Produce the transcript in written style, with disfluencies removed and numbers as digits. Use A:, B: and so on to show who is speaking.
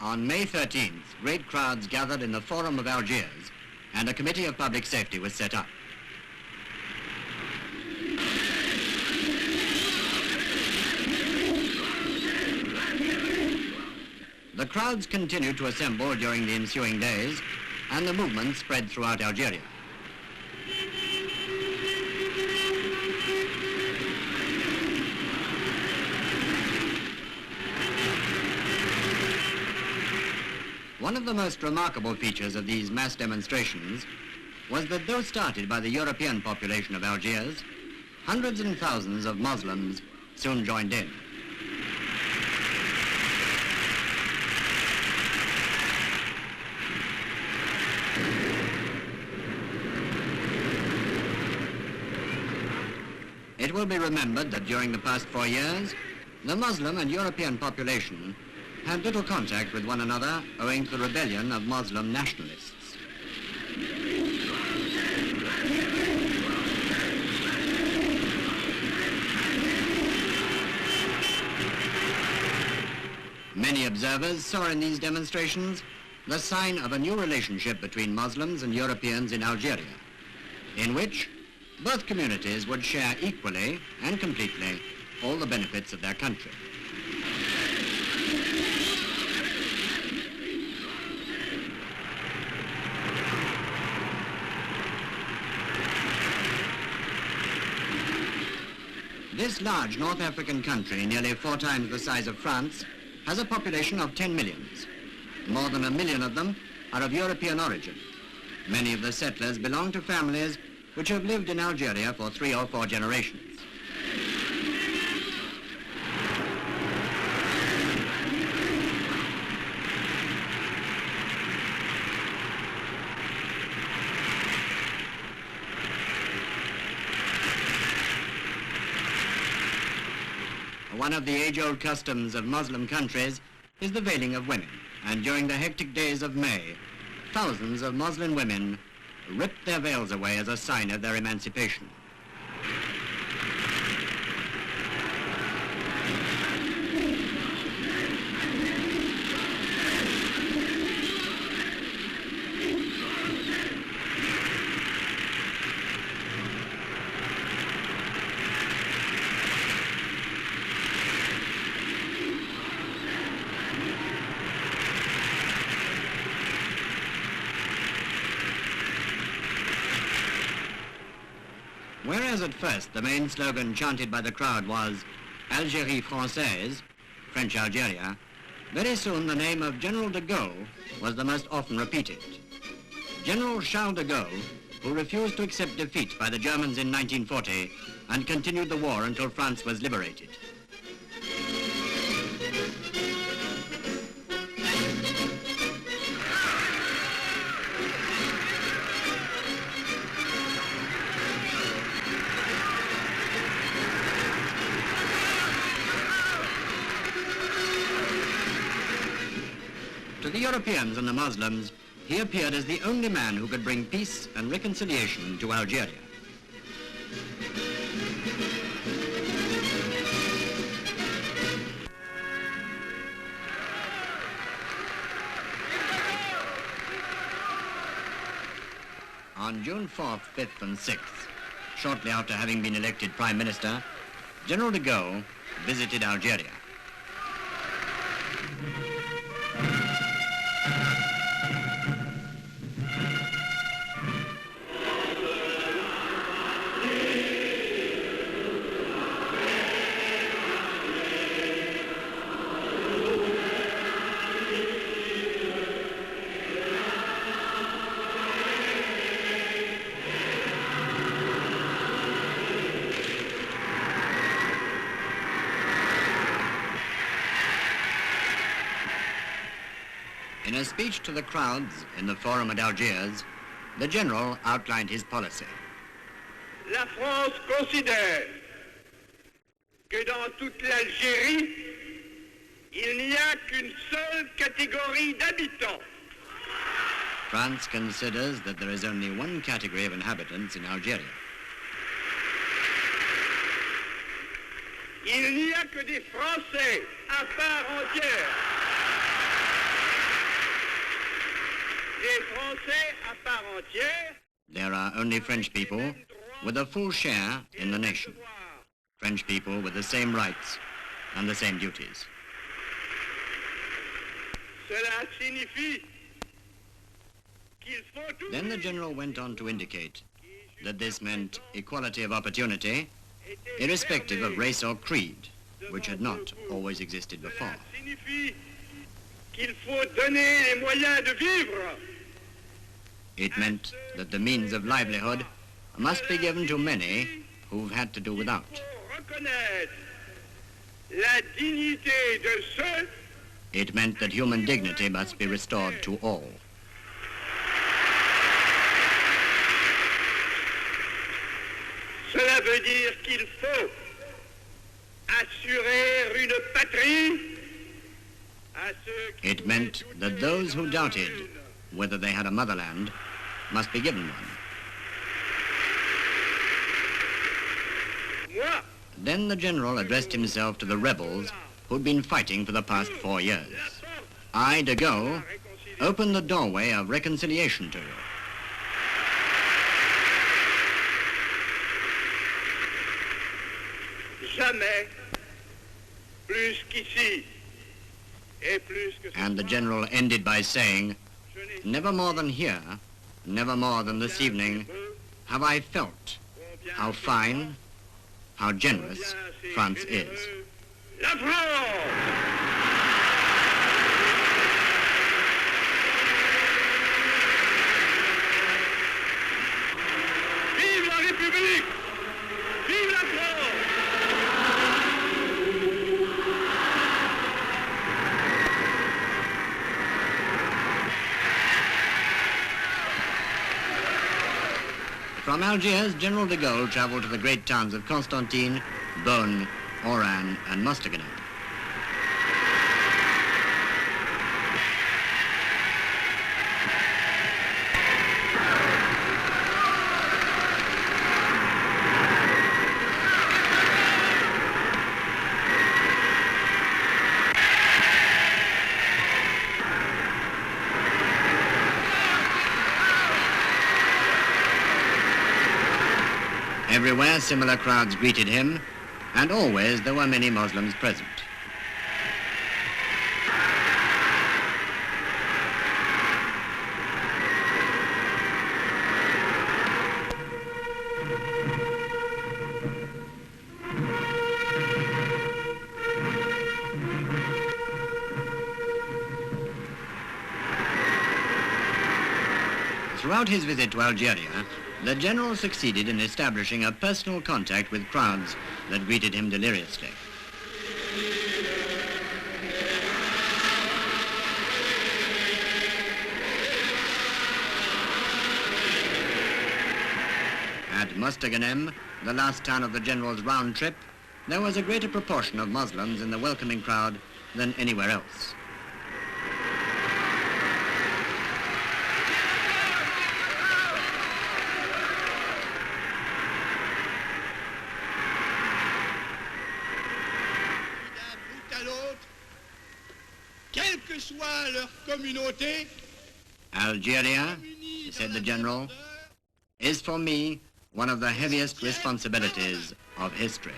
A: On May 13th, great crowds gathered in the Forum of Algiers, and a committee of public safety was set up. The crowds continued to assemble during the ensuing days, and the movement spread throughout Algeria. One of the most remarkable features of these mass demonstrations was that though started by the European population of Algiers, hundreds and thousands of Muslims soon joined in. It will be remembered that during the past 4 years, the Muslim and European population had little contact with one another owing to the rebellion of Muslim nationalists. Many observers saw in these demonstrations the sign of a new relationship between Muslims and Europeans in Algeria, in which both communities would share equally and completely all the benefits of their country. This large North African country, nearly 4 times the size of France, has a population of 10 millions. More than 1 million of them are of European origin. Many of the settlers belong to families which have lived in Algeria for 3 or 4 generations. One of the age-old customs of Muslim countries is the veiling of women, and during the hectic days of May, thousands of Muslim women ripped their veils away as a sign of their emancipation. Whereas at first the main slogan chanted by the crowd was Algerie Francaise, French Algeria, very soon the name of General de Gaulle was the most often repeated. General Charles de Gaulle, who refused to accept defeat by the Germans in 1940 and continued the war until France was liberated. To the Europeans and the Muslims, he appeared as the only man who could bring peace and reconciliation to Algeria. On June 4th, 5th and 6th, shortly after having been elected Prime Minister, General de Gaulle visited Algeria. In a speech to the crowds in the Forum at Algiers, the general outlined his policy.
B: La France considère que dans toute l'Algérie, il n'y a qu'une seule catégorie d'habitants.
A: France considers that there is only one category of inhabitants in Algeria.
B: Il n'y a que des Français à part entière. Les Français à part entière.
A: There are only French people with a full share in the nation. French people with the same rights and the same duties.
B: Cela signifie qu'il faut tout.
A: Then the general went on to indicate that this meant equality of opportunity, irrespective of race or creed, which had not always existed before.
B: Cela signifie qu'il faut donner les moyens de vivre.
A: It meant that the means of livelihood must be given to many who've had to do without.
B: Il faut reconnaître la dignité de ceux.
A: It meant that human dignity must be restored to all.
B: Cela veut dire qu'il faut assurer une patrie à ceux qui
A: It meant that those who doubted whether they had a motherland must be given one.
B: moi,
A: Then the general addressed himself to the rebels who'd been fighting for the past 4 years. I, de Gaulle, open the doorway of reconciliation to you.
B: jamais plus qu'ici et plus que ce
A: And the
B: soir,
A: general ended by saying,
B: je n'ai
A: never more than here, never more than this
B: bien
A: evening,
B: heureux,
A: have I felt
B: combien
A: how
B: c'est
A: fine, how
B: grand,
A: generous
B: combien c'est
A: France
B: généreux.
A: is.
B: La France! Vive la République! Vive la France!
A: From Algiers, General de Gaulle traveled to the great towns of Constantine, Beaune, Oran, and Mostaganem. Everywhere similar crowds greeted him, and always there were many Muslims present. Throughout his visit to Algeria, the general succeeded in establishing a personal contact with crowds that greeted him deliriously. At Mostaganem, the last town of the general's round trip, there was a greater proportion of Muslims in the welcoming crowd than anywhere else.
C: Quelle que soit leur communauté,
A: Algeria, said the general, is for me one of the heaviest responsibilities of history.